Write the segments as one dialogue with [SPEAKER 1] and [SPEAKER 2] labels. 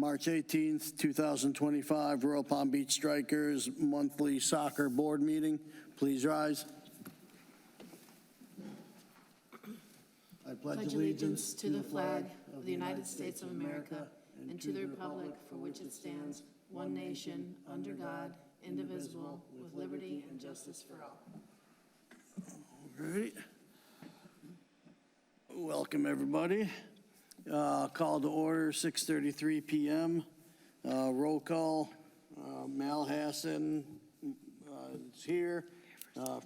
[SPEAKER 1] March 18th, 2025, Royal Palm Beach Strikers monthly soccer board meeting. Please rise. I
[SPEAKER 2] pledge allegiance to the flag of the United States of America and to the republic for which it stands, one nation, under God, indivisible, with liberty and justice for all.
[SPEAKER 1] All right. Welcome, everybody. Call to order, 6:33 p.m. Roll call. Mal Hassan is here.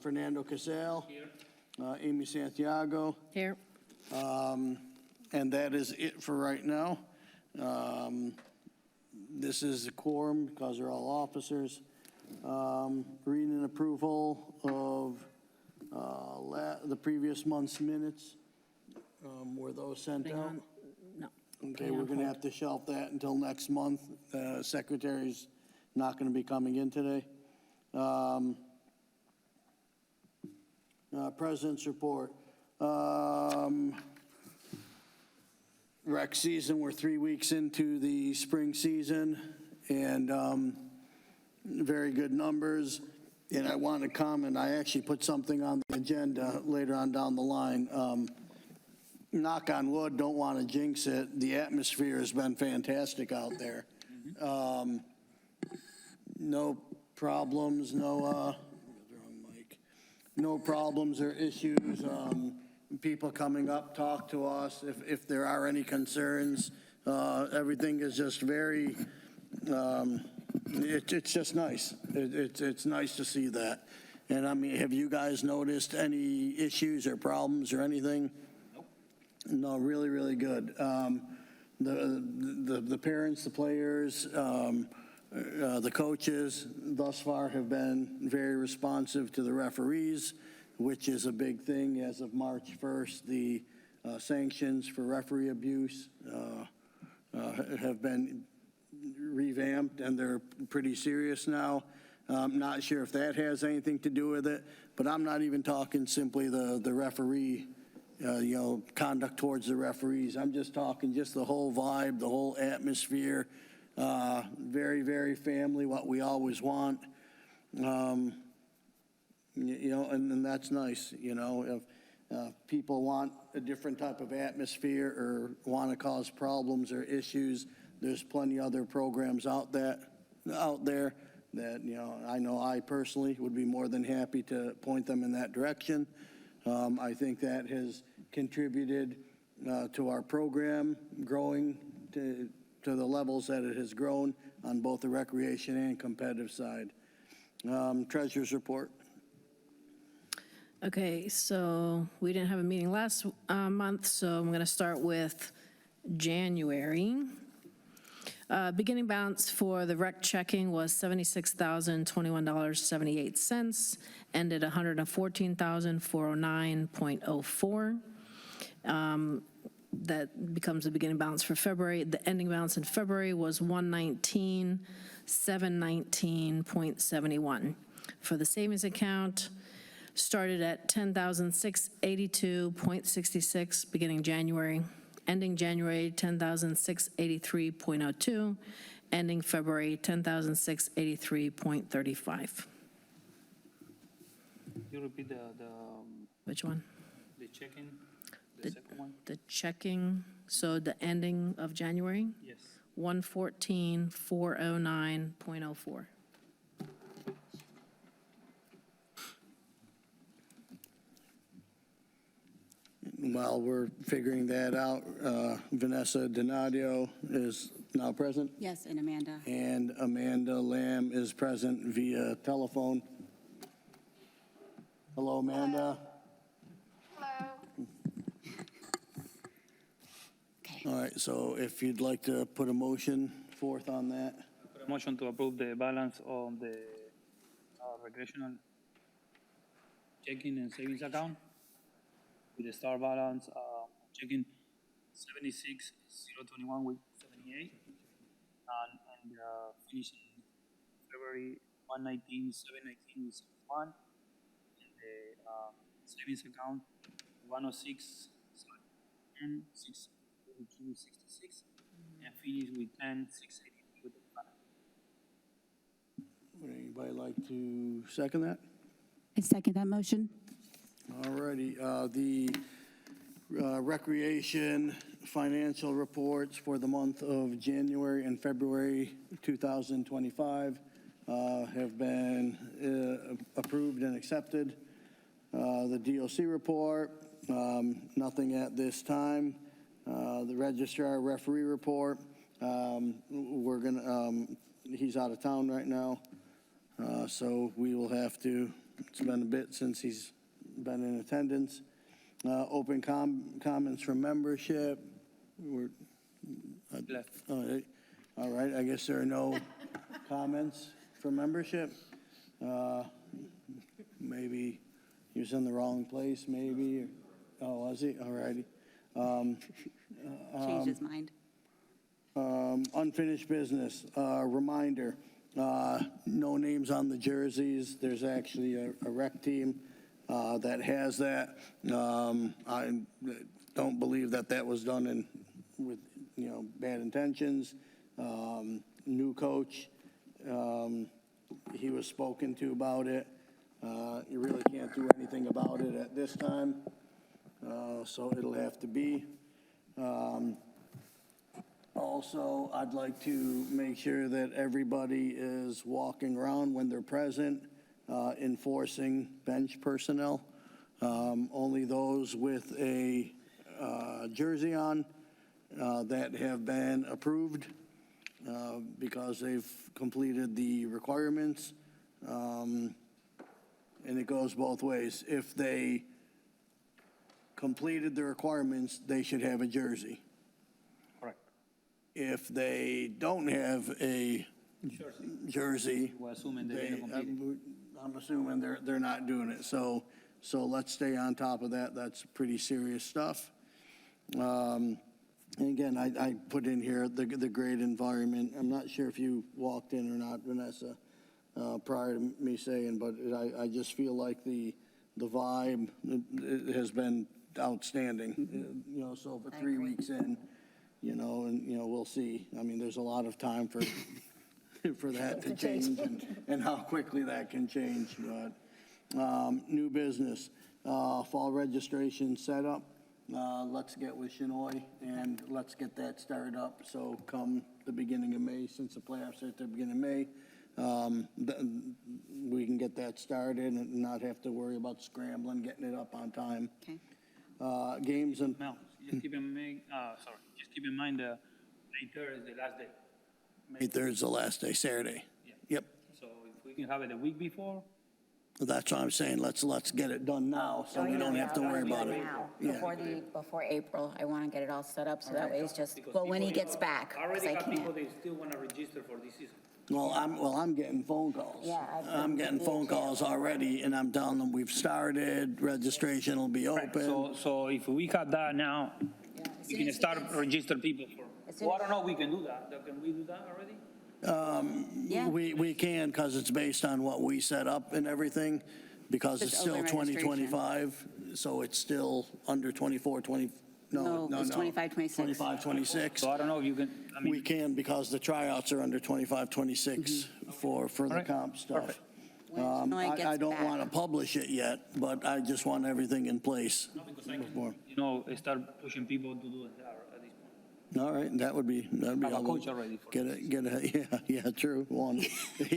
[SPEAKER 1] Fernando Casal. Here. Amy Santiago.
[SPEAKER 2] Here.
[SPEAKER 1] And that is it for right now. This is a quorum because they're all officers. Reading and approval of the previous month's minutes. Were those sent out?
[SPEAKER 2] No.
[SPEAKER 1] Okay, we're going to have to shelf that until next month. The secretary's not going to be coming in today. President's report. Rec season, we're 3 weeks into the spring season, and very good numbers. And I want to comment, I actually put something on the agenda later on down the line. Knock on wood, don't want to jinx it. The atmosphere has been fantastic out there. No problems, no problems or issues. People coming up, talk to us if there are any concerns. Everything is just very, it's just nice. It's nice to see that. And I mean, have you guys noticed any issues or problems or anything? No, really, really good. The parents, the players, the coaches thus far have been very responsive to the referees, which is a big thing. As of March 1st, the sanctions for referee abuse have been revamped, and they're pretty serious now. I'm not sure if that has anything to do with it, but I'm not even talking simply the referee conduct towards the referees. I'm just talking just the whole vibe, the whole atmosphere, very, very family, what we always want. And that's nice, if people want a different type of atmosphere or want to cause problems or issues, there's plenty other programs out there that, I know I personally would be more than happy to point them in that direction. I think that has contributed to our program growing to the levels that it has grown on both the recreation and competitive side. Treasurer's report.
[SPEAKER 2] Okay, so we didn't have a meeting last month, so I'm going to start with January. Beginning balance for the rec checking was $76,021.78, ended $114,409.04. That becomes the beginning balance for February. The ending balance in February was $119,719.71. For the savings account, started at $10,682.66 beginning January, ending January $10,683.02, ending February $10,683.35.
[SPEAKER 3] You repeat the
[SPEAKER 2] Which one?
[SPEAKER 3] the checking, the second one?
[SPEAKER 2] The checking, so the ending of January?
[SPEAKER 3] Yes.
[SPEAKER 2] 114,409.04.
[SPEAKER 1] While we're figuring that out, Vanessa Donadio is now present.
[SPEAKER 4] Yes, and Amanda.
[SPEAKER 1] And Amanda Lamb is present via telephone. Hello, Amanda.
[SPEAKER 5] Hello.
[SPEAKER 4] Okay.
[SPEAKER 1] All right, so if you'd like to put a motion forth on that.
[SPEAKER 3] Put a motion to approve the balance of the recreational checking and savings account with the start balance checking 76,021 with 78 and finishing February 119,719 with 71 and the savings account 106,666 and finish with 10,680 with the flag.
[SPEAKER 1] Would anybody like to second that?
[SPEAKER 4] I second that motion.
[SPEAKER 1] All righty, the recreation financial reports for the month of January and February 2025 have been approved and accepted. The DOC report, nothing at this time. The registrar referee report, we're gonna, he's out of town right now, so we will have to, it's been a bit since he's been in attendance. Open comments from membership.
[SPEAKER 3] Left.
[SPEAKER 1] All right, I guess there are no comments from membership. Maybe he was in the wrong place, maybe. Oh, was he? All righty.
[SPEAKER 4] Changed his mind.
[SPEAKER 1] Unfinished business, reminder, no names on the jerseys. There's actually a rec team that has that. I don't believe that was done with, bad intentions. New coach, he was spoken to about it. You really can't do anything about it at this time, so it'll have to be. Also, I'd like to make sure that everybody is walking around when they're present, enforcing bench personnel. Only those with a jersey on that have been approved because they've completed the requirements. And it goes both ways. If they completed the requirements, they should have a jersey.
[SPEAKER 3] Correct.
[SPEAKER 1] If they don't have a jersey,
[SPEAKER 3] We're assuming they didn't complete it.
[SPEAKER 1] I'm assuming they're not doing it. So let's stay on top of that. That's pretty serious stuff. And again, I put in here the great environment. I'm not sure if you walked in or not, Vanessa, prior to me saying, but I just feel like the vibe has been outstanding. So for 3 weeks in, we'll see. I mean, there's a lot of time for that to change and how quickly that can change. But new business, fall registration set up. Let's get with Shinoy and let's get that started up. So come the beginning of May, since the playoffs are at the beginning of May, we can get that started and not have to worry about scrambling, getting it up on time.
[SPEAKER 4] Okay.
[SPEAKER 1] Games and,
[SPEAKER 3] Mel, just keep in mind, May 3rd is the last day.
[SPEAKER 1] May 3rd is the last day, Saturday.
[SPEAKER 3] Yeah.
[SPEAKER 1] Yep.
[SPEAKER 3] So if we can have it a week before,
[SPEAKER 1] That's what I'm saying. Let's get it done now so we don't have to worry about it.
[SPEAKER 6] Now,
[SPEAKER 1] Yeah.
[SPEAKER 6] before April, I want to get it all set up, so that way it's just, well, when he gets back,
[SPEAKER 3] I
[SPEAKER 6] 'cause
[SPEAKER 3] already
[SPEAKER 6] I
[SPEAKER 3] got people,
[SPEAKER 6] can't.
[SPEAKER 3] they still want to register for this season.
[SPEAKER 1] Well, I'm getting phone calls.
[SPEAKER 6] Yeah, I've
[SPEAKER 1] I'm
[SPEAKER 6] been-
[SPEAKER 1] getting phone calls already, and I'm telling them we've started, registration will be open.
[SPEAKER 3] So if we got that now,
[SPEAKER 6] as
[SPEAKER 3] we
[SPEAKER 6] soon
[SPEAKER 3] can
[SPEAKER 6] as he
[SPEAKER 3] start
[SPEAKER 6] gets-
[SPEAKER 3] register people
[SPEAKER 6] As
[SPEAKER 3] for,
[SPEAKER 6] soon
[SPEAKER 3] well, I
[SPEAKER 6] as-
[SPEAKER 3] don't know, we can do that. Can we do that already?
[SPEAKER 6] Yeah.
[SPEAKER 1] We can, because it's based on what we set up and everything, because it's
[SPEAKER 4] Just
[SPEAKER 1] still
[SPEAKER 4] open registration.
[SPEAKER 1] 2025, so it's still under 24, 20,
[SPEAKER 4] No, it's 25, 26.
[SPEAKER 1] 25, 26.
[SPEAKER 3] So I don't know if you can, I
[SPEAKER 1] We
[SPEAKER 3] mean,
[SPEAKER 1] can, because the tryouts are under 25, 26 for the
[SPEAKER 3] Alright,
[SPEAKER 1] comp stuff.
[SPEAKER 3] perfect.
[SPEAKER 4] Shinoy
[SPEAKER 1] I
[SPEAKER 4] gets
[SPEAKER 1] don't
[SPEAKER 4] back.
[SPEAKER 1] want to publish it yet, but I just want everything in place before.
[SPEAKER 3] start pushing people to do it at this point.
[SPEAKER 1] All right, that'd be.
[SPEAKER 3] Have a
[SPEAKER 1] all
[SPEAKER 3] coach
[SPEAKER 1] good.
[SPEAKER 3] already for
[SPEAKER 1] Get it, yeah, true, one.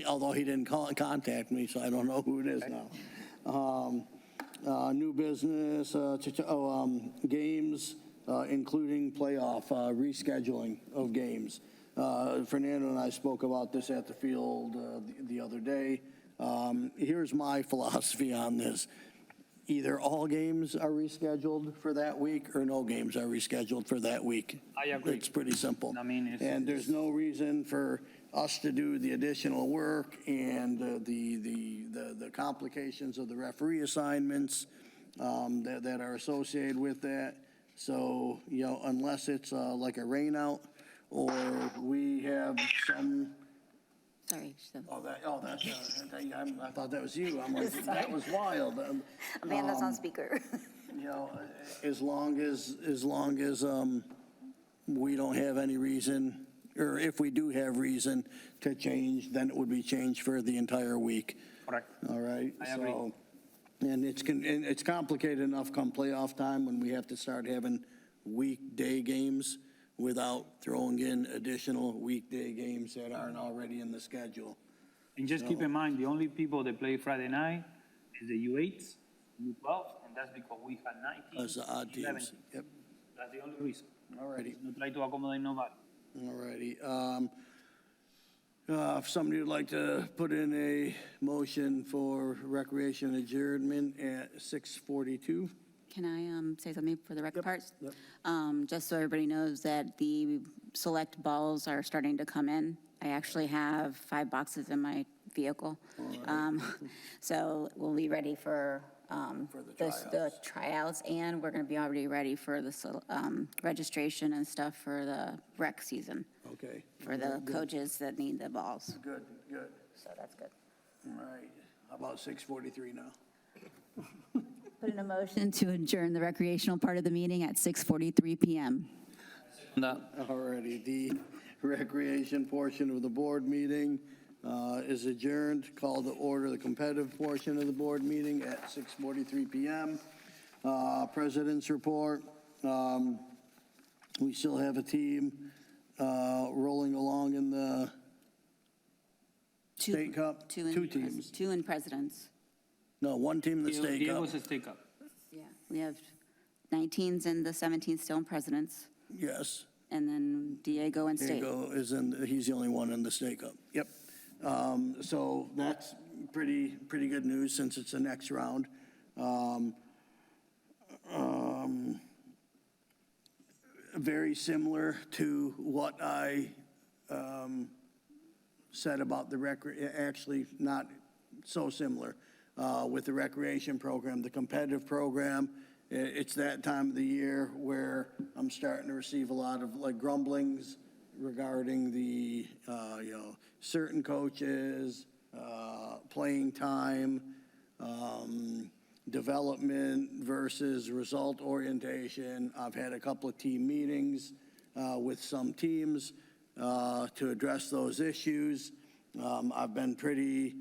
[SPEAKER 1] Although he didn't contact me, so I don't know who it is now. New business, games, including playoff, rescheduling of games. Fernando and I spoke about this at the field the other day. Here's my philosophy on this. Either all games are rescheduled for that week or no games are rescheduled for that week.
[SPEAKER 3] I agree.
[SPEAKER 1] It's pretty simple.
[SPEAKER 3] I mean, it's-
[SPEAKER 1] And there's no reason for us to do the additional work and the complications of the referee assignments that are associated with that. So, unless it's like a rain out or we have some,
[SPEAKER 6] Sorry.
[SPEAKER 1] I thought that was you. I'm like, that was wild.
[SPEAKER 6] Amanda's on speaker.
[SPEAKER 1] As long as we don't have any reason or if we do have reason to change, then it would be changed for the entire week.
[SPEAKER 3] Correct.
[SPEAKER 1] All right?
[SPEAKER 3] I agree.
[SPEAKER 1] So, and it's complicated enough come playoff time when we have to start having weekday games without throwing in additional weekday games that aren't already in the schedule.
[SPEAKER 3] And just keep in mind, the only people that play Friday night is the U8s, U12, and that's because we had 19,
[SPEAKER 1] Those are odd
[SPEAKER 3] 11.
[SPEAKER 1] teams. Yep,
[SPEAKER 3] That's the only reason.
[SPEAKER 1] all righty.
[SPEAKER 3] No try to accommodate nobody.
[SPEAKER 1] All righty. If somebody would like to put in a motion for recreation adjournment at 6:42.
[SPEAKER 4] Can I say something for the rec parts?
[SPEAKER 1] Yep.
[SPEAKER 4] Just so everybody knows that the select balls are starting to come in. I actually have 5 boxes in my vehicle. So we'll be ready for the tryouts, and we're going to be already ready for the registration and stuff for the rec season,
[SPEAKER 1] Okay.
[SPEAKER 4] for the coaches that need the balls.
[SPEAKER 1] Good, good.
[SPEAKER 4] So that's good.
[SPEAKER 1] All right. How about 6:43 now?
[SPEAKER 4] Put in a motion to adjourn the recreational part of the meeting at 6:43 PM.
[SPEAKER 1] All righty. The recreation portion of the board meeting is adjourned. Call to order the competitive portion of the board meeting at 6:43 PM. President's report. We still have a team rolling along in the State Cup. Two teams.
[SPEAKER 4] 2 in presidents.
[SPEAKER 1] No, one team in the State Cup.
[SPEAKER 3] Diego's a State Cup.
[SPEAKER 4] Yeah. We have 19s and the 17s still in presidents,
[SPEAKER 1] Yes.
[SPEAKER 4] and then Diego and state.
[SPEAKER 1] Diego is he's the only one in the State Cup. Yep. So that's pretty good news since it's the next round. Very similar to what I said about the actually not so similar with the recreation program, the competitive program. It's that time of the year where I'm starting to receive a lot of like grumblings regarding the, certain coaches, playing time, development versus result orientation. I've had a couple of team meetings with some teams to address those issues. I've been pretty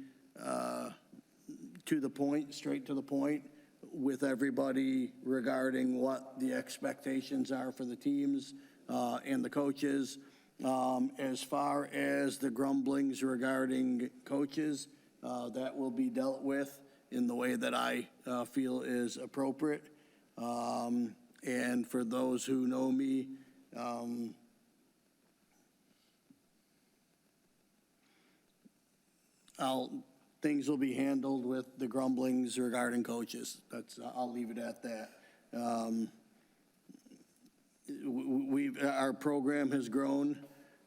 [SPEAKER 1] to the point, straight to the point with everybody regarding what the expectations are for the teams and the coaches. As far as the grumblings regarding coaches, that will be dealt with in the way that I feel is appropriate. And for those who know me, things will be handled with the grumblings regarding coaches. I'll leave it at that. Our program has grown,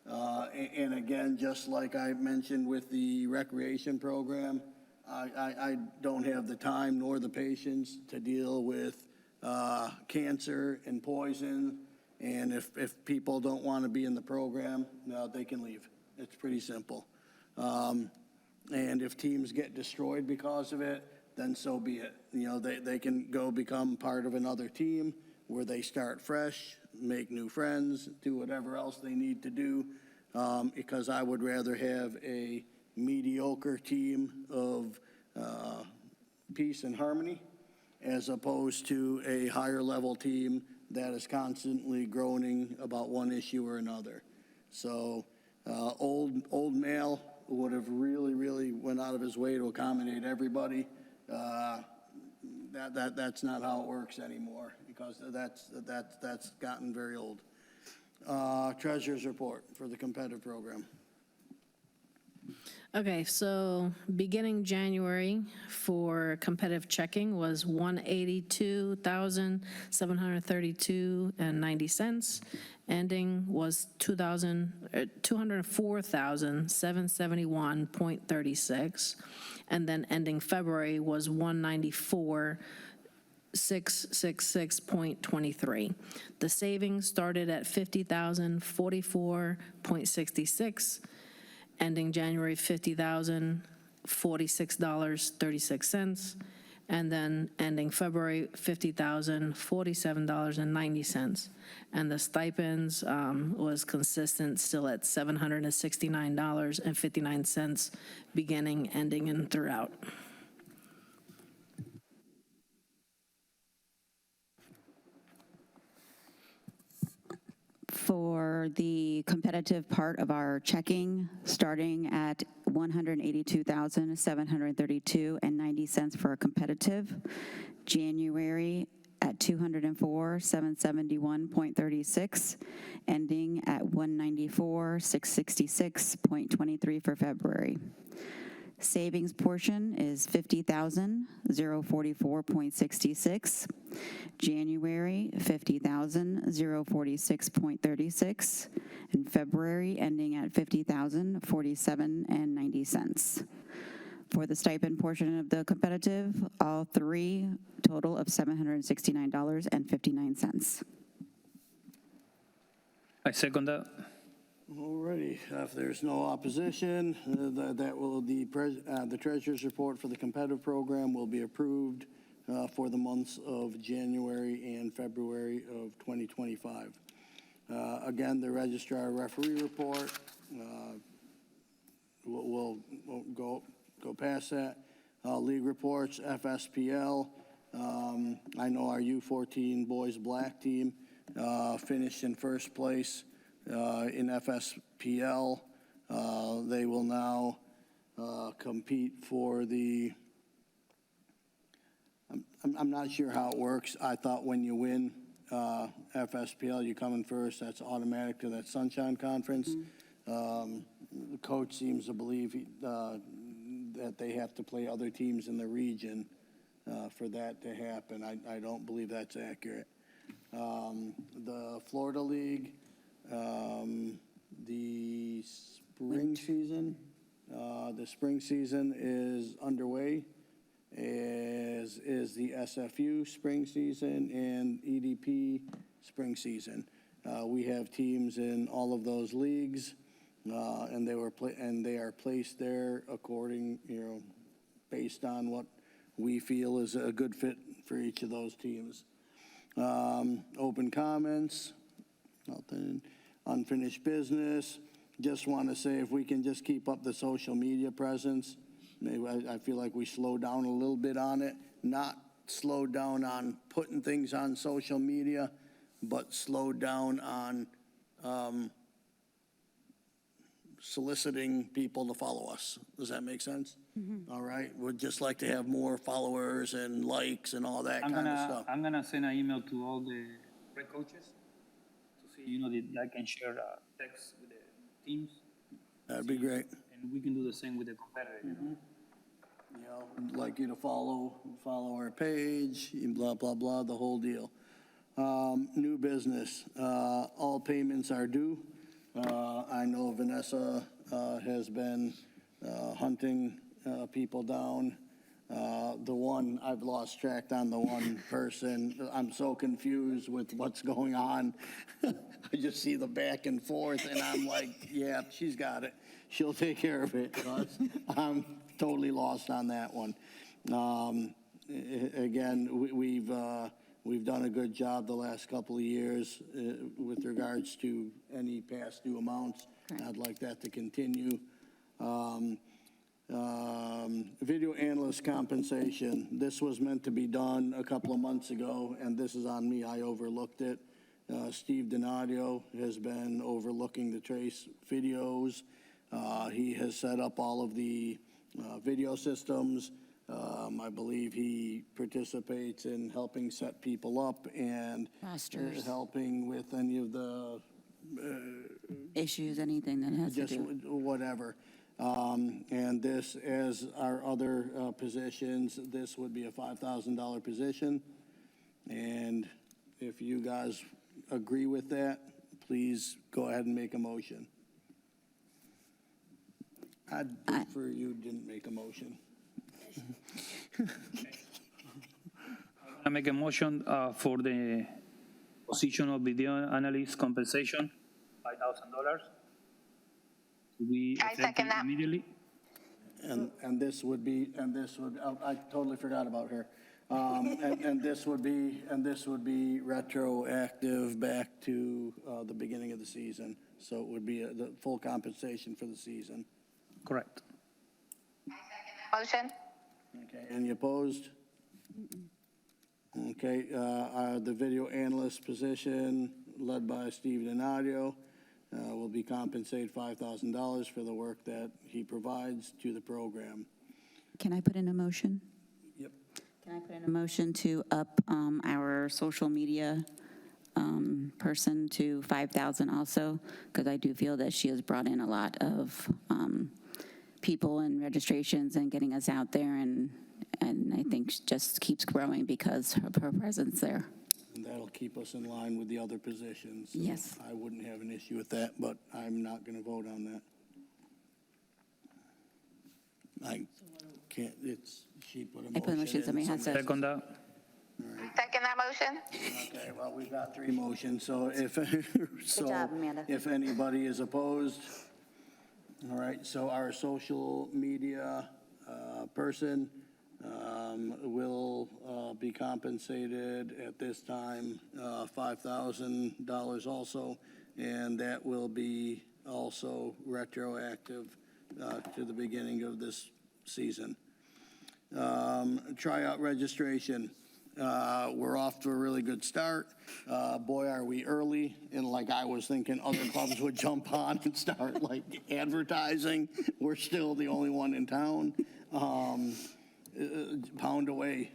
[SPEAKER 1] and again, just like I mentioned with the recreation program, I don't have the time nor the patience to deal with cancer and poison, and if people don't want to be in the program, they can leave. It's pretty simple. And if teams get destroyed because of it, then so be it. They can go become part of another team where they start fresh, make new friends, do whatever else they need to do, because I would rather have a mediocre team of peace and harmony as opposed to a higher level team that is constantly groaning about one issue or another. So old Mal would have really went out of his way to accommodate everybody. That's not how it works anymore, because that's gotten very old. Treasurer's report for the competitive program.
[SPEAKER 2] Okay, so beginning January for competitive checking was $182,732.90. Ending was $204,771.36. And then ending February was $194,666.23. The savings started at $50,044.66. Ending January, $50,046.36, and then ending February, $50,047.90. And the stipends was consistent, still at $769.59, beginning, ending, and throughout.
[SPEAKER 4] For the competitive part of our checking, starting at $182,732.90 for a competitive, January at $204,771.36, ending at $194,666.23 for February. Savings portion is $50,044.66. January, $50,046.36. And February, ending at $50,047.90. For the stipend portion of the competitive, all three total of $769.59.
[SPEAKER 3] I second that.
[SPEAKER 1] Alrighty, if there's no opposition, that will, the treasurer's report for the competitive program will be approved for the months of January and February of 2025. Again, the registrar referee report, we'll go past that. League reports, FSPL. I know our U14 boys black team finished in first place in FSPL. They will now compete for the, I'm not sure how it works. I thought when you win FSPL, you come in first, that's automatic to that Sunshine Conference. The coach seems to believe that they have to play other teams in the region for that to happen. I don't believe that's accurate. The Florida League, the spring season is underway, as is the SFU spring season and EDP spring season. We have teams in all of those leagues, and they are placed there according, based on what we feel is a good fit for each of those teams. Open comments, nothing. Unfinished business. Just want to say, if we can just keep up the social media presence, maybe I feel like we slowed down a little bit on it. Not slowed down on putting things on social media, but slowed down on soliciting people to follow us. Does that make sense? Mm-hmm. All right. We'd just like to have more followers and likes and all that kind of stuff.
[SPEAKER 3] I'm gonna send an email to all the rec coaches to see, that I can share text with the teams.
[SPEAKER 1] That'd be great.
[SPEAKER 3] And we can do the same with the competitor.
[SPEAKER 1] Mm-hmm. I'd like you to follow our page, blah, blah, blah, the whole deal. New business. All payments are due. I know Vanessa has been hunting people down. The one, I've lost track on the one person. I'm so confused with what's going on. I just see the back and forth, and I'm like, yeah, she's got it. She'll take care of it. I'm totally lost on that one. Again, we've done a good job the last couple of years with regards to any past due amounts. Correct. I'd like that to continue. Video analyst compensation. This was meant to be done a couple of months ago, and this is on me. I overlooked it. Steve Donadio has been overlooking the Trace videos. He has set up all of the video systems. I believe he participates in helping set people up and helping with any of the
[SPEAKER 4] issues, anything that has
[SPEAKER 1] just
[SPEAKER 4] to do.
[SPEAKER 1] whatever. And this, as our other positions, this would be a $5,000 position. And if you guys agree with that, please go ahead and make a motion. I'd prefer you didn't make a motion.
[SPEAKER 3] I make a motion for the position of video analyst compensation, $5,000. To be
[SPEAKER 5] I second
[SPEAKER 3] effective
[SPEAKER 5] that.
[SPEAKER 3] immediately.
[SPEAKER 1] And this would, I totally forgot about her. And this would be retroactive back to the beginning of the season. So it would be the full compensation for the season.
[SPEAKER 3] Correct.
[SPEAKER 5] Motion?
[SPEAKER 1] Okay, any opposed? Okay, the video analyst position, led by Steve Donadio, will be compensated $5,000 for the work that he provides to the program.
[SPEAKER 4] Can I put in a motion?
[SPEAKER 1] Yep.
[SPEAKER 4] Can I put in a motion to up our social media person to 5,000 also? Because I do feel that she has brought in a lot of people and registrations and getting us out there, and I think she just keeps growing because of her presence there.
[SPEAKER 1] And that'll keep us in line with the other positions. So
[SPEAKER 4] Yes.
[SPEAKER 1] I wouldn't have an issue with that, but I'm not going to vote on that. I can't, she put a motion.
[SPEAKER 4] I put a motion, somebody has to.
[SPEAKER 3] Second that.
[SPEAKER 5] Second that motion?
[SPEAKER 1] Okay, well, we've got 3 motions, so if,
[SPEAKER 6] job, Amanda.
[SPEAKER 1] if anybody is opposed, all right, so our social media person will be compensated at this time $5,000 also, and that will be also retroactive to the beginning of this season. Tryout registration. We're off to a really good start. Boy, are we early, and like I was thinking other clubs would jump on and start like advertising. We're still the only one in town. Pound away.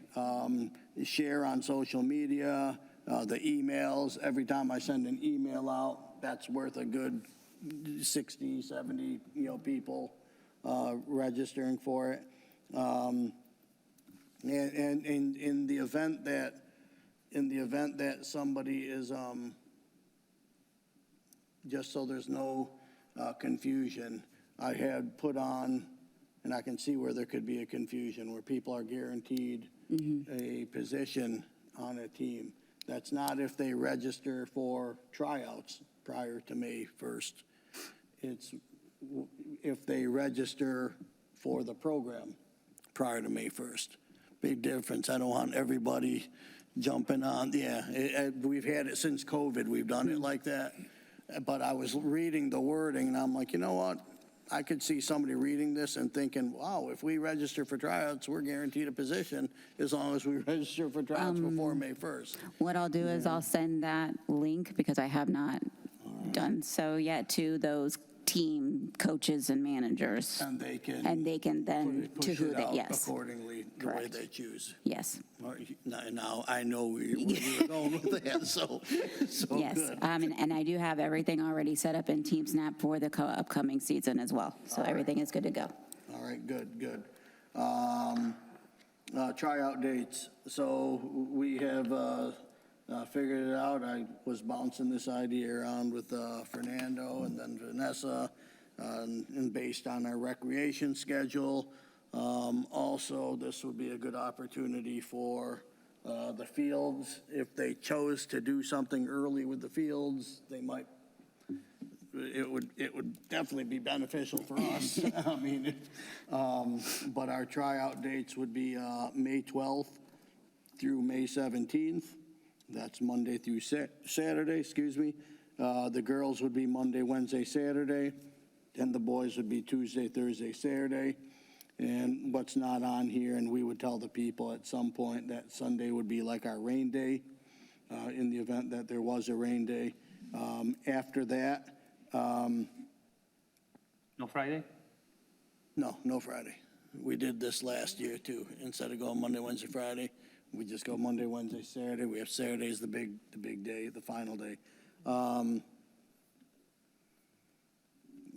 [SPEAKER 1] Share on social media, the emails. Every time I send an email out, that's worth a good 60, 70, people registering for it. And in the event that somebody is, just so there's no confusion, I had put on, and I can see where there could be a confusion, where people are guaranteed a position on a team. That's not if they register for tryouts prior to May 1st. It's if they register for the program prior to May 1st. Big difference. I don't want everybody jumping on. Yeah, we've had it since COVID. We've done it like that. But I was reading the wording, and I'm like, you know what? I could see somebody reading this and thinking, wow, if we register for tryouts, we're guaranteed a position as long as we register for tryouts before May 1st.
[SPEAKER 4] What I'll do is I'll send that link, because I have not done so yet, to those team coaches and managers.
[SPEAKER 1] And they can.
[SPEAKER 4] And they can then,
[SPEAKER 1] push
[SPEAKER 4] to who
[SPEAKER 1] it
[SPEAKER 4] they,
[SPEAKER 1] out
[SPEAKER 4] yes,
[SPEAKER 1] accordingly, the way
[SPEAKER 4] Correct.
[SPEAKER 1] they choose.
[SPEAKER 4] yes,
[SPEAKER 1] Now, I know where you're going with that, so
[SPEAKER 4] yes.
[SPEAKER 1] good.
[SPEAKER 4] And I do have everything already set up in TeamSnap for the upcoming season as well. So everything is good to go.
[SPEAKER 1] All right, good. Tryout dates. So we have figured it out. I was bouncing this idea around with Fernando and then Vanessa, and based on our recreation schedule. Also, this would be a good opportunity for the fields. If they chose to do something early with the fields, they might, it would definitely be beneficial for us. I mean, but our tryout dates would be May 12th through May 17th. That's Monday through Saturday, excuse me. The girls would be Monday, Wednesday, Saturday, and the boys would be Tuesday, Thursday, Saturday. And what's not on here, and we would tell the people at some point that Sunday would be like our rain day, in the event that there was a rain day. After that,
[SPEAKER 3] No Friday?
[SPEAKER 1] no Friday. We did this last year too. Instead of going Monday, Wednesday, Friday, we just go Monday, Wednesday, Saturday. We have Saturdays the big day, the final day.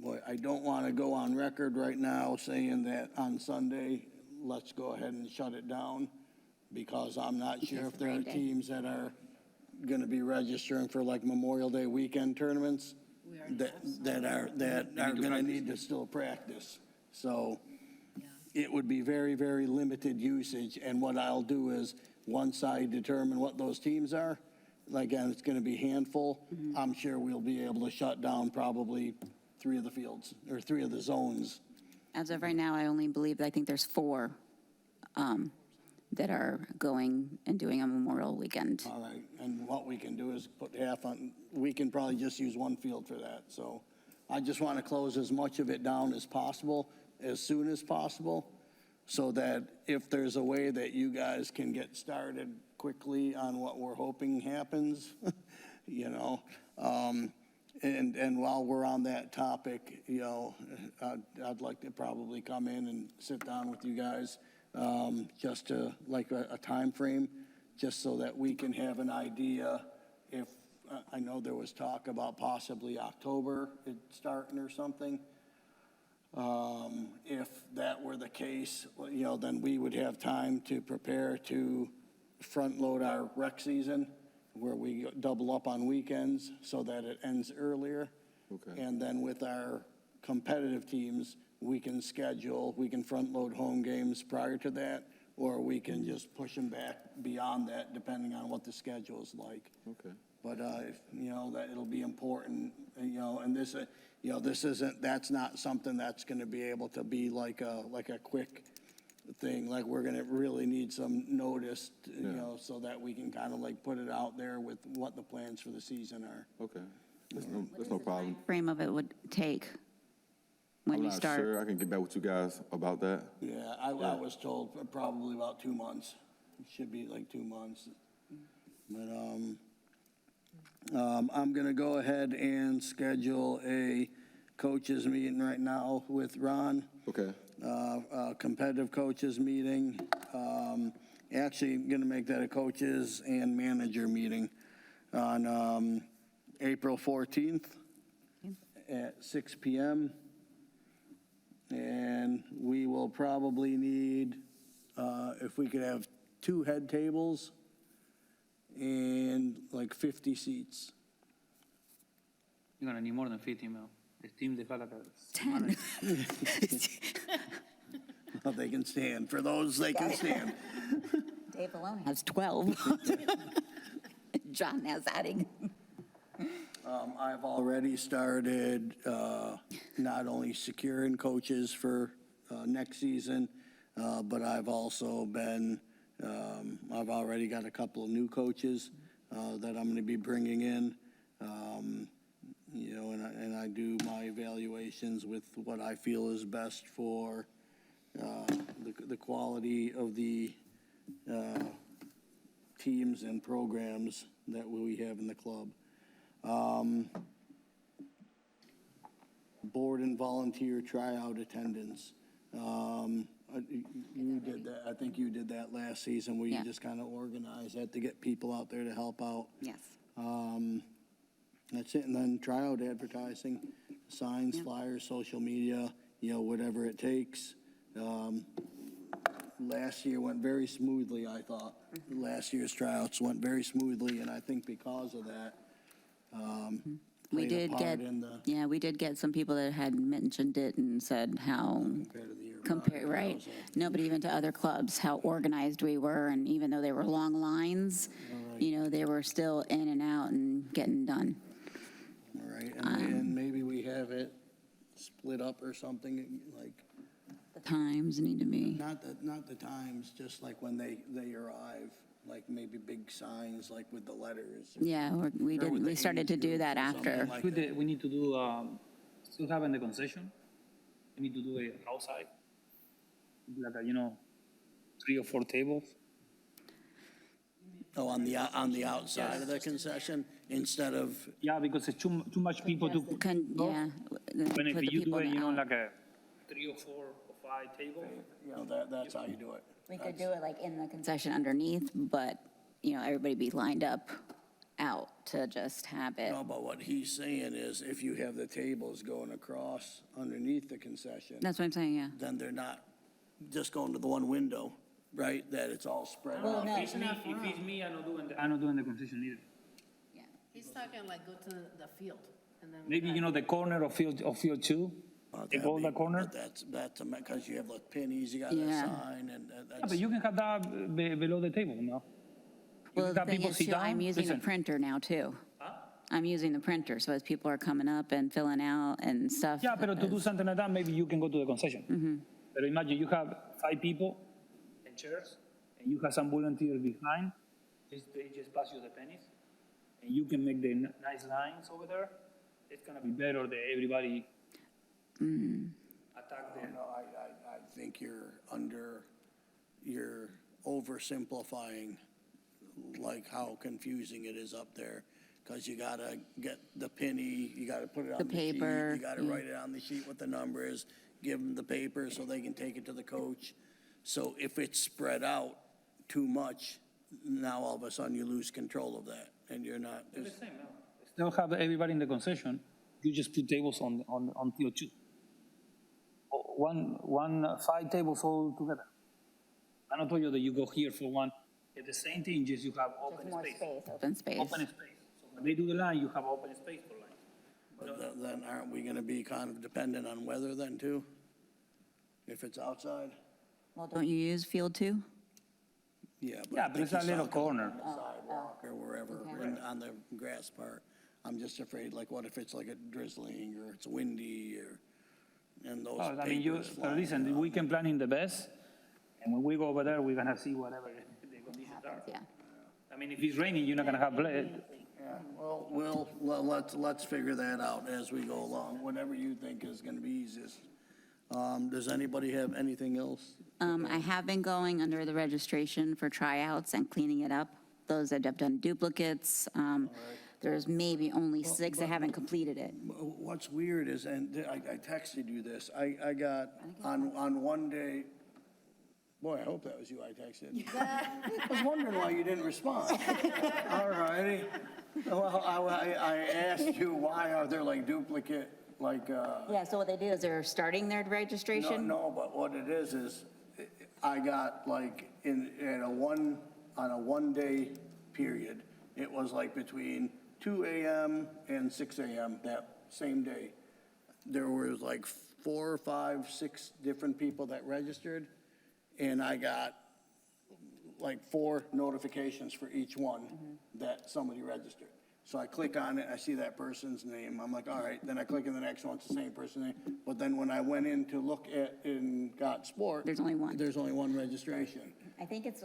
[SPEAKER 1] Boy, I don't want to go on record right now saying that on Sunday, let's go ahead and shut it down, because I'm not sure if there are teams that are going to be registering for like Memorial Day weekend tournaments that are going to need to still practice. So it would be very, very limited usage. And what I'll do is, once I determine what those teams are, again, it's going to be handful. I'm sure we'll be able to shut down probably 3 of the fields or 3 of the zones
[SPEAKER 4] As of right now, I only believe, I think there's 4 that are going and doing a Memorial Weekend.
[SPEAKER 1] All right, and what we can do is put half on, we can probably just use one field for that. So I just want to close as much of it down as possible, as soon as possible, so that if there's a way that you guys can get started quickly on what we're hoping happens, you know. And while we're on that topic, you know, I'd like to probably come in and sit down with you guys, just to, like a time frame, just so that we can have an idea if, I know there was talk about possibly October it starting or something. If that were the case, well, you know, then we would have time to prepare to front load our rec season, where we double up on weekends so that it ends earlier.
[SPEAKER 7] Okay.
[SPEAKER 1] And then with our competitive teams, we can front load home games prior to that, or we can just push them back beyond that, depending on what the schedule is like.
[SPEAKER 7] Okay.
[SPEAKER 1] But, you know, that it'll be important, you know, and this, you know, that's not something that's going to be able to be like a quick thing. Like, we're going to really need some notice, you know, so that we can kind of like put it out there with what the plans for the season are.
[SPEAKER 7] Okay. That's no problem.
[SPEAKER 4] Frame of it would take when
[SPEAKER 7] I'm
[SPEAKER 4] you
[SPEAKER 7] not
[SPEAKER 4] start.
[SPEAKER 7] sure. I can get back with you guys about that.
[SPEAKER 1] Yeah, I was told probably about 2 months. It should be like 2 months. But, I'm going to go ahead and schedule a coaches meeting right now with Ron.
[SPEAKER 7] Okay.
[SPEAKER 1] A competitive coaches meeting. Actually, I'm going to make that a coaches and manager meeting on April 14th at 6 PM. And we will probably need, if we could have 2 head tables and like 50 seats.
[SPEAKER 3] You're gonna need more than 50, Mel. The team, they felt like a
[SPEAKER 4] 10.
[SPEAKER 1] Well, they can stand. For those, they can stand.
[SPEAKER 4] Dave alone has 12. John has adding.
[SPEAKER 1] I've already started not only securing coaches for next season, but I've also been, I've already got a couple of new coaches that I'm going to be bringing in. You know, and I do my evaluations with what I feel is best for the quality of the teams and programs that we have in the club. Board and volunteer tryout attendance. You did that, I think you did that last season, where you
[SPEAKER 4] Yeah.
[SPEAKER 1] just kind of organized that to get people out there to help out.
[SPEAKER 4] Yes.
[SPEAKER 1] That's it, and then tryout advertising, signs, flyers, social media, you know, whatever it takes. Last year went very smoothly, I thought. Last year's tryouts went very smoothly, and I think because of that,
[SPEAKER 4] We
[SPEAKER 1] played a
[SPEAKER 4] did
[SPEAKER 1] part
[SPEAKER 4] get,
[SPEAKER 1] in the
[SPEAKER 4] yeah, we did get some people that had mentioned it and said how,
[SPEAKER 1] compared to the year prior.
[SPEAKER 4] right,
[SPEAKER 1] So,
[SPEAKER 4] no, but even to other clubs, how organized we were, and even though there were long lines, you know, they were still in and out and getting done.
[SPEAKER 1] All right, and maybe we have it split up or something, like,
[SPEAKER 4] The times need to be,
[SPEAKER 1] not the times, just like when they arrive, like maybe big signs, like with the letters.
[SPEAKER 4] yeah, we started to do that after.
[SPEAKER 1] Like
[SPEAKER 3] We need to do, still having the concession. We need to do it outside. Like, you know, 3 or 4 tables.
[SPEAKER 1] Oh, on the outside of the concession, instead of,
[SPEAKER 3] Yeah, because it's too much people to.
[SPEAKER 4] Yeah.
[SPEAKER 3] When
[SPEAKER 4] put
[SPEAKER 3] if
[SPEAKER 4] the
[SPEAKER 3] you do
[SPEAKER 4] people
[SPEAKER 3] it,
[SPEAKER 4] in
[SPEAKER 3] you
[SPEAKER 4] the
[SPEAKER 3] know,
[SPEAKER 4] out.
[SPEAKER 3] like a 3 or 4 or 5 table.
[SPEAKER 1] you know, that's how you do it.
[SPEAKER 4] We could do it like in the concession underneath, but, you know, everybody be lined up out to just have it.
[SPEAKER 1] No, but what he's saying is, if you have the tables going across underneath the concession,
[SPEAKER 4] That's what I'm saying, yeah.
[SPEAKER 1] then they're not just going to the one window, right? That it's all spread out.
[SPEAKER 3] If it's me, I'm not doing the concession either.
[SPEAKER 2] He's talking like go to the field and then.
[SPEAKER 3] Maybe, you know, the corner of field 2, take all the corner.
[SPEAKER 1] But that's because you have like pennies, you got
[SPEAKER 4] Yeah.
[SPEAKER 1] that sign, and
[SPEAKER 3] Yeah,
[SPEAKER 1] that's.
[SPEAKER 3] but you can have that below the table, no? You
[SPEAKER 4] Well,
[SPEAKER 3] can
[SPEAKER 4] the
[SPEAKER 3] have
[SPEAKER 4] thing
[SPEAKER 3] people
[SPEAKER 4] is,
[SPEAKER 3] sit
[SPEAKER 4] too,
[SPEAKER 3] down.
[SPEAKER 4] I'm using a
[SPEAKER 3] Listen,
[SPEAKER 4] printer now, too. I'm using the printer, so as people are coming up and filling out and stuff.
[SPEAKER 3] Yeah, but to do something like that, maybe you can go to the concession. But imagine you have 5 people and chairs, and you have some volunteers behind, they just pass you the pennies, and you can make the nice lines over there. It's gonna be better that everybody attack the.
[SPEAKER 1] No, I think you're oversimplifying, like how confusing it is up there. Because you gotta get the penny, you gotta put it on
[SPEAKER 4] The
[SPEAKER 1] the sheet.
[SPEAKER 4] paper,
[SPEAKER 1] You gotta write it on the sheet what the number is, give them the paper so they can take it to the coach. So if it's spread out too much, now all of a sudden you lose control of that, and you're not.
[SPEAKER 3] Still have everybody in the concession, you just put tables on tier 2. 5 tables all together. I don't tell you that you go here for one, at the same thing, just you have open
[SPEAKER 6] More
[SPEAKER 3] space.
[SPEAKER 6] space.
[SPEAKER 4] Open space.
[SPEAKER 3] Open space. So when they do the line, you have open space for line.
[SPEAKER 1] But then aren't we gonna be kind of dependent on weather then too? If it's outside?
[SPEAKER 4] Well, don't you use Field 2?
[SPEAKER 1] Yeah,
[SPEAKER 3] Yeah,
[SPEAKER 1] I
[SPEAKER 3] but
[SPEAKER 1] think
[SPEAKER 3] it's a
[SPEAKER 1] he's
[SPEAKER 3] little
[SPEAKER 1] talking
[SPEAKER 3] corner.
[SPEAKER 1] on the sidewalk or wherever, on the grass part. I'm just afraid, like, what if it's like a drizzling or it's windy or, and those
[SPEAKER 3] Well, I mean,
[SPEAKER 1] papers
[SPEAKER 3] but
[SPEAKER 1] flying
[SPEAKER 3] listen,
[SPEAKER 1] around.
[SPEAKER 3] we can plan in the best, and when we go over there, we're gonna see whatever the conditions are.
[SPEAKER 4] Yeah.
[SPEAKER 3] I mean, if it's raining, you're not gonna have blade.
[SPEAKER 1] Yeah, well, let's figure that out as we go along, whatever you think is gonna be easiest. Does anybody have anything else?
[SPEAKER 4] I have been going under the registration for tryouts and cleaning it up. Those that have done duplicates, there's maybe only 6 that haven't completed it.
[SPEAKER 1] What's weird is, and I texted you this, I got, on one day, boy, I hope that was you I texted. I was wondering why you didn't respond. All righty. Well, I asked you, why are there like duplicate, like,
[SPEAKER 4] Yeah, so what they do is they're starting their
[SPEAKER 1] no,
[SPEAKER 4] registration.
[SPEAKER 1] no, but what it is I got like on a one-day period, it was like between 2 a.m. and 6 a.m. that same day. There was like 4, 5, 6 different people that registered, and I got like 4 notifications for each one that somebody registered. So I click on it, I see that person's name, I'm like, all right, then I click in the next one, it's the same person's name. But then when I went in to look at, in Got Sport.
[SPEAKER 4] There's only one.
[SPEAKER 1] There's only one registration.
[SPEAKER 4] I think it's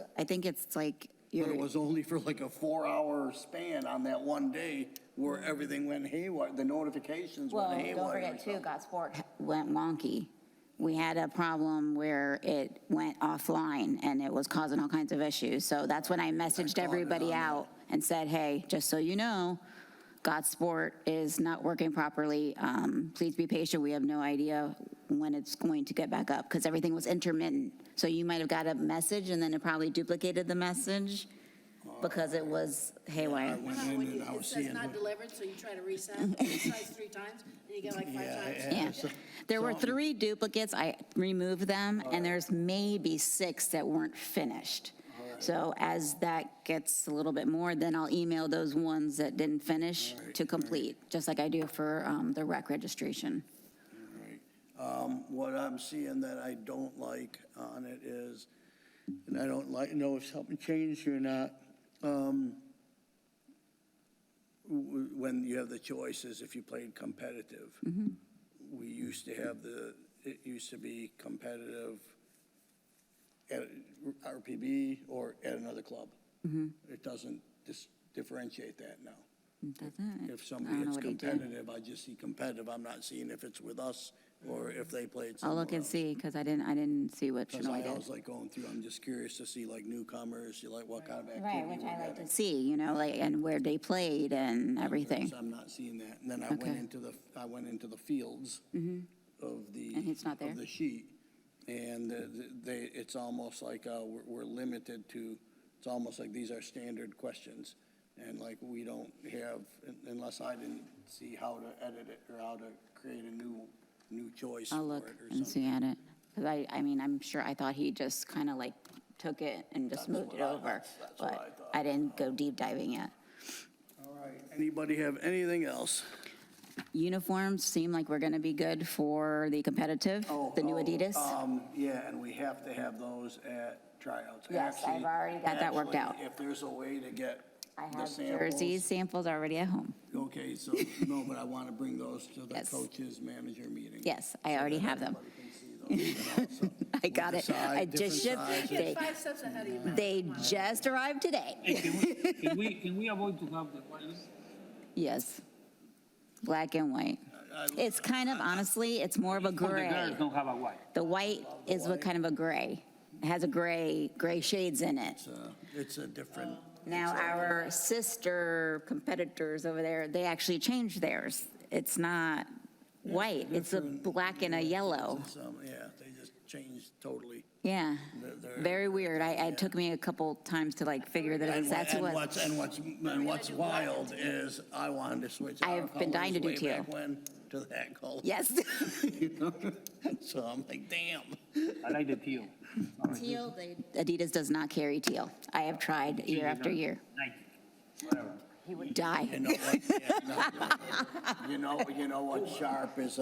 [SPEAKER 4] like,
[SPEAKER 1] But it was only for like a 4-hour span on that one day where everything went haywire, the notifications
[SPEAKER 4] well,
[SPEAKER 1] went haywire.
[SPEAKER 4] don't forget too, Got Sport went wonky. We had a problem where it went offline and it was causing all kinds of issues. So that's when I messaged everybody out and said, hey, just so you know, Got Sport is not working properly. Please be patient. We have no idea when it's going to get back up because everything was intermittent. So you might have got a message and then it probably duplicated the message because it was haywire.
[SPEAKER 1] I went in and I was
[SPEAKER 2] It says
[SPEAKER 1] seeing.
[SPEAKER 2] not delivered, so you try to reset, and it tries 3 times, and you get like 5 times.
[SPEAKER 4] Yeah, there were 3 duplicates, I removed them, and there's maybe 6 that weren't finished. So as that gets a little bit more, then I'll email those ones that didn't finish to complete, just like I do for the rec registration.
[SPEAKER 1] What I'm seeing that I don't like on it is, and I don't know if something changed or not, when you have the choices, if you played competitive. We used to have it used to be competitive at RPB or at another club. It doesn't differentiate that now.
[SPEAKER 4] Doesn't it?
[SPEAKER 1] If somebody
[SPEAKER 4] I don't know
[SPEAKER 1] hits
[SPEAKER 4] what he did.
[SPEAKER 1] competitive, I just see competitive. I'm not seeing if it's with us or if they played
[SPEAKER 4] I'll
[SPEAKER 1] somewhere
[SPEAKER 4] look and
[SPEAKER 1] else.
[SPEAKER 4] see, because I didn't see what
[SPEAKER 1] Because
[SPEAKER 4] Shinoy
[SPEAKER 1] I
[SPEAKER 4] did.
[SPEAKER 1] was like going through, I'm just curious to see like newcomers, you like what kind of
[SPEAKER 4] Right,
[SPEAKER 1] activity
[SPEAKER 4] which
[SPEAKER 1] we're
[SPEAKER 4] I like
[SPEAKER 1] getting.
[SPEAKER 4] to see, you know, like, and where they played and everything.
[SPEAKER 1] So I'm not seeing that. And then I
[SPEAKER 4] Okay.
[SPEAKER 1] went into the fields of the.
[SPEAKER 4] And it's not there?
[SPEAKER 1] Of the sheet. And it's almost like we're limited to, it's almost like these are standard questions. And like we don't have, unless I didn't see how to edit it or how to create a new choice for it
[SPEAKER 4] I'll
[SPEAKER 1] or
[SPEAKER 4] look
[SPEAKER 1] something.
[SPEAKER 4] and see at it. Because I mean, I'm sure, I thought he just kind of like took it and just moved it over.
[SPEAKER 1] that's what I
[SPEAKER 4] But
[SPEAKER 1] thought.
[SPEAKER 4] I didn't go deep diving yet.
[SPEAKER 1] All right. Anybody have anything else?
[SPEAKER 4] Uniforms seem like we're going to be good for the competitive, the new Adidas.
[SPEAKER 1] Yeah, and we have to have those at tryouts.
[SPEAKER 4] Yes, I've already got that worked out.
[SPEAKER 1] If there's a way to get
[SPEAKER 4] I
[SPEAKER 1] the
[SPEAKER 4] have
[SPEAKER 1] samples?
[SPEAKER 4] jerseys samples already at home.
[SPEAKER 1] Okay, so, no, but I want to bring those to the
[SPEAKER 4] Yes.
[SPEAKER 1] coaches manager meeting.
[SPEAKER 4] Yes, I already have them.
[SPEAKER 1] Everybody can see those, you know, so
[SPEAKER 4] I got
[SPEAKER 1] we'll
[SPEAKER 4] it.
[SPEAKER 1] decide
[SPEAKER 4] I just
[SPEAKER 1] different
[SPEAKER 4] shipped.
[SPEAKER 1] sizes.
[SPEAKER 2] 5 steps ahead of you.
[SPEAKER 4] They just arrived today.
[SPEAKER 3] Can we avoid to have the white list?
[SPEAKER 4] Yes, black and white. It's kind of, honestly, it's more of a
[SPEAKER 3] For the
[SPEAKER 4] gray.
[SPEAKER 3] girls don't have a white.
[SPEAKER 4] The white is what kind of a gray. It has a gray shades in it.
[SPEAKER 1] It's a different,
[SPEAKER 4] Now, our sister competitors over there, they actually changed theirs. It's not white, it's a black and a yellow.
[SPEAKER 1] yeah, they just changed totally.
[SPEAKER 4] Yeah,
[SPEAKER 1] They're-
[SPEAKER 4] very weird. It took me a couple times to like figure that
[SPEAKER 1] And
[SPEAKER 4] that's what.
[SPEAKER 1] what's wild is I wanted to switch our
[SPEAKER 4] I've been dying to
[SPEAKER 1] colors
[SPEAKER 4] do
[SPEAKER 1] way back
[SPEAKER 4] teal.
[SPEAKER 1] when to that color.
[SPEAKER 4] Yes.
[SPEAKER 1] You know? So I'm like, damn.
[SPEAKER 3] I like the teal.
[SPEAKER 4] Teal, Adidas does not carry teal. I have tried year after year.
[SPEAKER 3] Nike, whatever.
[SPEAKER 4] He would die.
[SPEAKER 1] You know what? Yeah, you know what sharp is,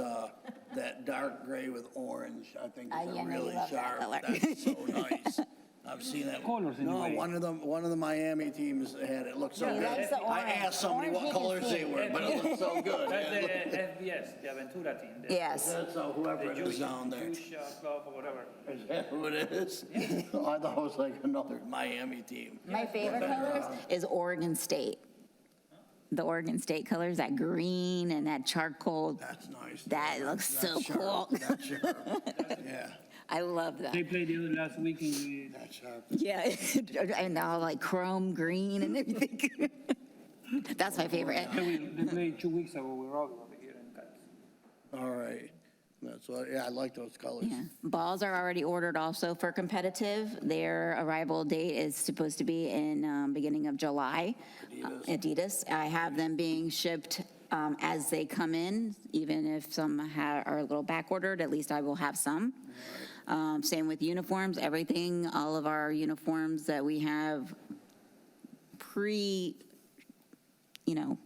[SPEAKER 1] that dark gray with orange, I think
[SPEAKER 4] I
[SPEAKER 1] is a
[SPEAKER 4] know you
[SPEAKER 1] really
[SPEAKER 4] love that
[SPEAKER 1] sharp.
[SPEAKER 4] color.
[SPEAKER 1] That's so nice. I've seen that.
[SPEAKER 3] Colors in
[SPEAKER 1] No,
[SPEAKER 3] the way.
[SPEAKER 1] one of the Miami teams had it, looked so
[SPEAKER 4] He
[SPEAKER 1] good.
[SPEAKER 4] likes the
[SPEAKER 1] I
[SPEAKER 4] orange.
[SPEAKER 1] asked somebody
[SPEAKER 4] Orange
[SPEAKER 1] what
[SPEAKER 4] he can
[SPEAKER 1] colors
[SPEAKER 4] see.
[SPEAKER 1] they were, but it looked so good.
[SPEAKER 3] That's
[SPEAKER 1] Yeah, it looked-
[SPEAKER 3] the FBS, the Aventura team.
[SPEAKER 4] Yes.
[SPEAKER 1] That's whoever
[SPEAKER 3] The
[SPEAKER 1] it is
[SPEAKER 3] Jewish
[SPEAKER 1] down there.
[SPEAKER 3] club or whatever.
[SPEAKER 1] Is that who it is? I thought it was like another Miami team.
[SPEAKER 4] My favorite colors is Oregon State. The Oregon State colors, that green and that charcoal.
[SPEAKER 1] That's nice.
[SPEAKER 4] That looks so
[SPEAKER 1] That's sharp.
[SPEAKER 4] cool.
[SPEAKER 1] That's sharp. Yeah,
[SPEAKER 4] I love
[SPEAKER 3] They
[SPEAKER 4] that.
[SPEAKER 3] played the other last weekend with,
[SPEAKER 1] that's sharp.
[SPEAKER 4] Yeah, and all like chrome green and everything. That's my favorite.
[SPEAKER 3] they played 2 weeks ago with Robbie over here in Cats.
[SPEAKER 1] All right. That's what, yeah, I like those colors.
[SPEAKER 4] Yeah. Balls are already ordered also for competitive. Their arrival date is supposed to be in beginning of July. Adidas. I have them being shipped as they come in, even if some are a little back ordered, at least I will have some. Same with uniforms, everything, all of our uniforms that we have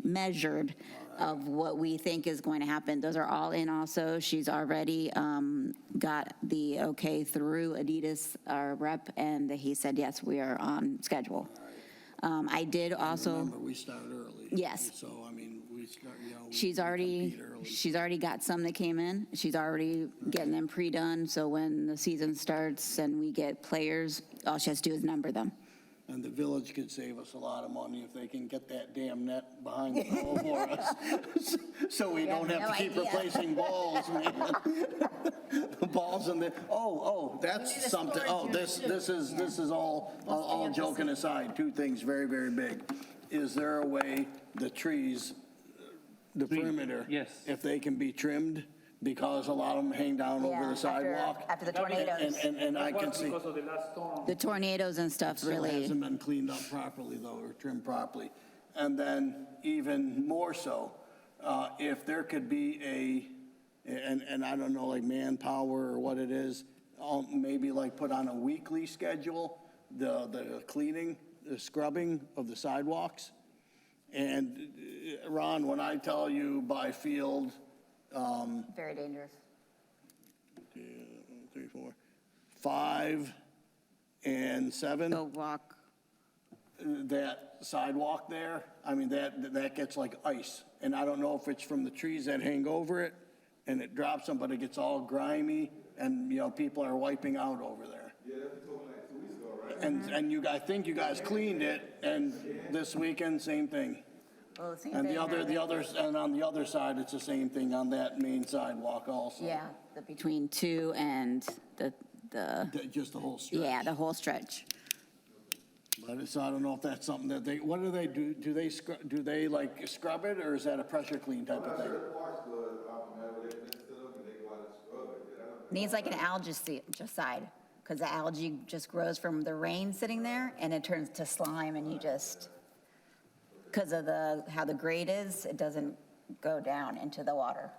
[SPEAKER 4] measured of what we think is going to happen. Those are all in also. She's already got the okay through Adidas, our rep, and he said, yes, we are on schedule. I did also,
[SPEAKER 1] Remember, we start early.
[SPEAKER 4] Yes.
[SPEAKER 1] So, I mean, we start, you know. we
[SPEAKER 4] she's already,
[SPEAKER 1] compete early.
[SPEAKER 4] she's already got some that came in. She's already getting them pre-done, so when the season starts and we get players, all she has to do is number them.
[SPEAKER 1] And the village could save us a lot of money if they can get that damn net behind the goal for us. So we don't have
[SPEAKER 4] no
[SPEAKER 1] to keep
[SPEAKER 4] idea.
[SPEAKER 1] replacing balls, man. The balls in the, that's something, this is all joking aside, two things very, very big. Is there a way the trees, the perimeter?
[SPEAKER 3] Yes.
[SPEAKER 1] If they can be trimmed, because a lot of them hang down over
[SPEAKER 4] Yeah,
[SPEAKER 1] the sidewalk?
[SPEAKER 4] After the tornadoes.
[SPEAKER 1] And I can see.
[SPEAKER 3] Because of the last storm.
[SPEAKER 4] The tornadoes and stuff
[SPEAKER 1] Still
[SPEAKER 4] really,
[SPEAKER 1] hasn't been cleaned up properly, though, or trimmed properly. And then even more so, if there could be and I don't know, like manpower or what it is, maybe like put on a weekly schedule, the cleaning, the scrubbing of the sidewalks. And Ron, when I tell you by field,
[SPEAKER 4] very dangerous.
[SPEAKER 1] 2, 3, 4, 5 and 7.
[SPEAKER 4] Go walk.
[SPEAKER 1] That sidewalk there, I mean, that gets like ice. And I don't know if it's from the trees that hang over it and it drops them, but it gets all grimy and, you know, people are wiping out over there. Yeah, that's what you told me like 2 weeks ago, right? And I think you guys cleaned it, and this weekend, same thing.
[SPEAKER 4] Well, the same
[SPEAKER 1] And
[SPEAKER 4] thing,
[SPEAKER 1] and on the other side, it's the same thing on that main sidewalk also.
[SPEAKER 4] yeah, between 2 and the,
[SPEAKER 1] Just the whole stretch.
[SPEAKER 4] yeah, the whole stretch.
[SPEAKER 1] But so I don't know if that's something that they, what do they do? Do they like scrub it, or is that a pressure clean type of thing?
[SPEAKER 4] Needs like an algicide, because the algae just grows from the rain sitting there, and it turns to slime, and you just, because of how the grade is, it doesn't go down into the water.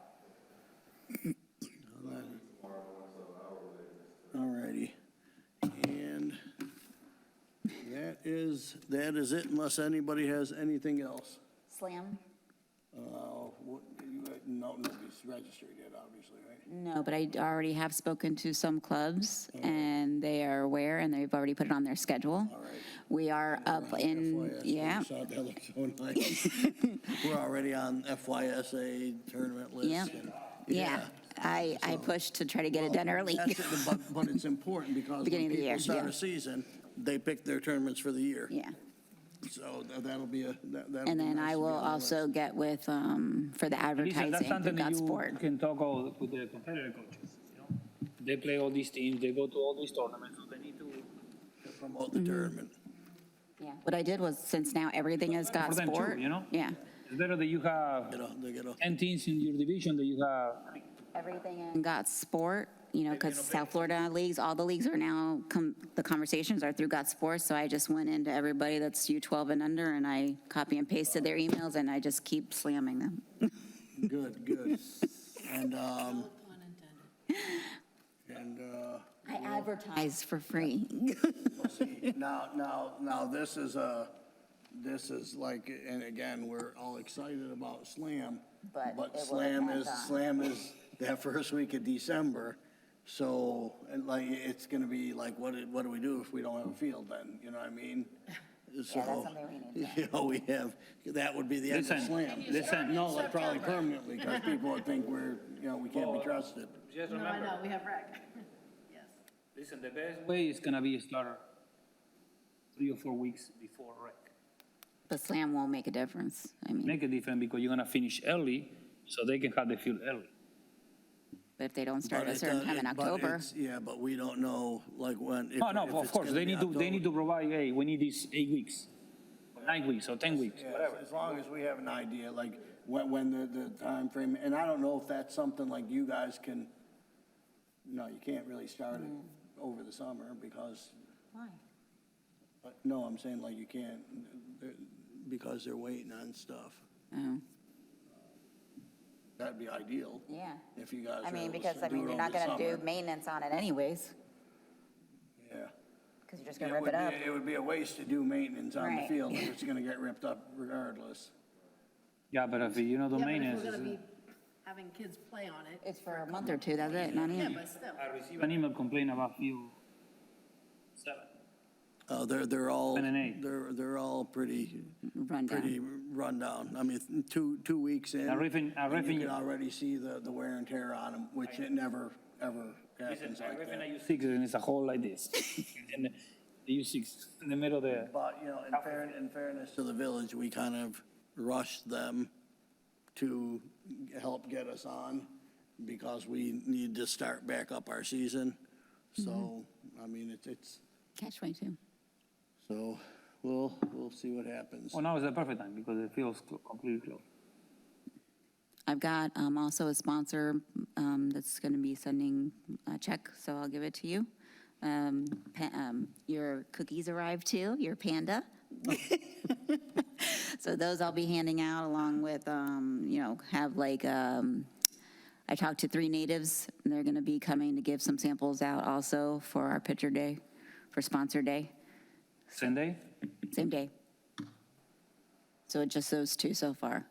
[SPEAKER 1] All righty. And that is it, unless anybody has anything else.
[SPEAKER 4] Slam?
[SPEAKER 1] What, nobody's registered yet, obviously, right?
[SPEAKER 4] No, but I already have spoken to some clubs, and they are aware, and they've already put it on their schedule.
[SPEAKER 1] All right.
[SPEAKER 4] We are up in,
[SPEAKER 1] FYS,
[SPEAKER 4] yeah,
[SPEAKER 1] I saw that looks so nice. We're already on FYSA tournament list.
[SPEAKER 4] Yep.
[SPEAKER 1] and-
[SPEAKER 4] yeah. I pushed to try to get it done early.
[SPEAKER 1] That's it, but it's important because
[SPEAKER 4] Beginning
[SPEAKER 1] when
[SPEAKER 4] of the year,
[SPEAKER 1] people start
[SPEAKER 4] yeah.
[SPEAKER 1] a season, they pick their tournaments for the year.
[SPEAKER 4] Yeah.
[SPEAKER 1] So that'll be a, that'll
[SPEAKER 4] And
[SPEAKER 1] be
[SPEAKER 4] then
[SPEAKER 1] nice
[SPEAKER 4] I
[SPEAKER 1] to be
[SPEAKER 4] will
[SPEAKER 1] on the
[SPEAKER 4] also
[SPEAKER 1] list.
[SPEAKER 4] get with, for the
[SPEAKER 3] Listen, that's
[SPEAKER 4] advertising through
[SPEAKER 3] something that you
[SPEAKER 4] Godsport.
[SPEAKER 3] can talk with the competitor coaches, you know? They play all these teams, they go to all these tournaments, so they need to.
[SPEAKER 1] Promote the tournament.
[SPEAKER 4] Yeah. What I did was, since now everything is
[SPEAKER 3] For them too,
[SPEAKER 4] Godsport.
[SPEAKER 3] you know?
[SPEAKER 4] Yeah.
[SPEAKER 3] It's better that you have
[SPEAKER 1] They get a,
[SPEAKER 3] 10 teams in your division that you have.
[SPEAKER 4] Everything in Godsport, you know, because South Florida leagues, all the leagues are now, the conversations are through Godsport, so I just went into everybody that's U12 and under, and I copy and pasted their emails, and I just keep slamming them.
[SPEAKER 1] good. And,
[SPEAKER 2] Pun intended.
[SPEAKER 4] I advertise for free.
[SPEAKER 1] now, this is like, and again, we're all excited about Slam.
[SPEAKER 4] But it will
[SPEAKER 1] Slam
[SPEAKER 4] depend
[SPEAKER 1] is that first week of December. So, and like, it's gonna be like, what do we do if we don't have a field then? You know what I mean? So,
[SPEAKER 4] something we need
[SPEAKER 1] you know, we have, that would be the end of
[SPEAKER 3] Listen,
[SPEAKER 1] Slam.
[SPEAKER 3] listen.
[SPEAKER 1] No, like probably permanently, because people would think we're, you know, we can't be trusted.
[SPEAKER 3] Just
[SPEAKER 2] No, I
[SPEAKER 3] remember,
[SPEAKER 2] know, we have rec. Yes.
[SPEAKER 3] listen, the best way is gonna be start 3 or 4 weeks before rec.
[SPEAKER 4] But Slam won't make a difference. I mean,
[SPEAKER 3] Make a difference because you're gonna finish early, so they can have the field early.
[SPEAKER 4] if they don't start
[SPEAKER 1] But
[SPEAKER 4] at a
[SPEAKER 1] it
[SPEAKER 4] certain
[SPEAKER 1] does-
[SPEAKER 4] time in
[SPEAKER 1] but
[SPEAKER 4] October.
[SPEAKER 1] it's- Yeah, but we don't know, like, when. if-
[SPEAKER 3] No,
[SPEAKER 1] if
[SPEAKER 3] of
[SPEAKER 1] it's
[SPEAKER 3] course,
[SPEAKER 1] gonna
[SPEAKER 3] they
[SPEAKER 1] be
[SPEAKER 3] need to
[SPEAKER 1] October.
[SPEAKER 3] provide, hey, we need these 8 weeks, or 9 weeks, or 10 weeks,
[SPEAKER 1] Yeah,
[SPEAKER 3] whatever.
[SPEAKER 1] as long as we have an idea, like, when the timeframe, and I don't know if that's something like you guys can, no, you can't really start it over the summer because,
[SPEAKER 4] Why?
[SPEAKER 1] no, I'm saying like you can't, because they're waiting on stuff.
[SPEAKER 4] Oh,
[SPEAKER 1] That'd be ideal.
[SPEAKER 4] yeah.
[SPEAKER 1] If you guys
[SPEAKER 4] I
[SPEAKER 1] are
[SPEAKER 4] mean,
[SPEAKER 1] able to
[SPEAKER 4] because,
[SPEAKER 1] do it
[SPEAKER 4] you're
[SPEAKER 1] over
[SPEAKER 4] not
[SPEAKER 1] the
[SPEAKER 4] going to do
[SPEAKER 1] summer.
[SPEAKER 4] maintenance on it anyways,
[SPEAKER 1] Yeah.
[SPEAKER 4] because you're just going to rip it up.
[SPEAKER 1] It would be a waste to do maintenance on the
[SPEAKER 4] Right.
[SPEAKER 1] field if it's gonna get ripped up regardless.
[SPEAKER 3] Yeah, but if you know the
[SPEAKER 2] Yeah, but
[SPEAKER 3] maintenance,
[SPEAKER 2] if we're gonna be having kids play on it.
[SPEAKER 4] It's for a month or two, that's it, not
[SPEAKER 2] Yeah,
[SPEAKER 4] even.
[SPEAKER 2] but still.
[SPEAKER 3] I received an email complaint about field 7.
[SPEAKER 1] They're all,
[SPEAKER 3] 7 and 8.
[SPEAKER 1] they're all pretty
[SPEAKER 4] Rundown.
[SPEAKER 1] run down. I mean, two weeks in.
[SPEAKER 3] A riffing-
[SPEAKER 1] and you can already see the wear and tear on them, which it never, ever happens like
[SPEAKER 3] Griffin, I
[SPEAKER 1] that.
[SPEAKER 3] use 6 and it's a hole like this. And they use 6 in the middle there.
[SPEAKER 1] But, you know, in fairness to the village, we kind of rushed them to help get us on because we need to start back up our season. So, I mean, it's,
[SPEAKER 4] Catch-22.
[SPEAKER 1] so we'll see what happens.
[SPEAKER 3] Well, now is the perfect time because the field's completely closed.
[SPEAKER 4] I've got also a sponsor that's going to be sending a check, so I'll give it to you. Your cookies arrived too, your panda. So those I'll be handing out along with, have like, I talked to 3 natives, and they're going to be coming to give some samples out also for our picture day, for sponsor day,
[SPEAKER 3] Same day?
[SPEAKER 4] same day. So just those 2 so far.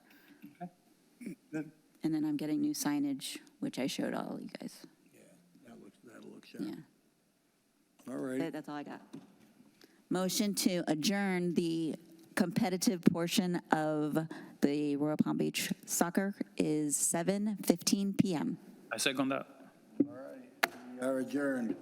[SPEAKER 1] Good.
[SPEAKER 4] And then I'm getting new signage, which I showed all you guys.
[SPEAKER 1] Yeah, that'll look sharp.
[SPEAKER 4] Yeah,
[SPEAKER 1] All right.
[SPEAKER 4] that's all I got. Motion to adjourn the competitive portion of the Royal Palm Beach soccer is 7:15 PM.
[SPEAKER 3] I second that.
[SPEAKER 1] All right. We are adjourned.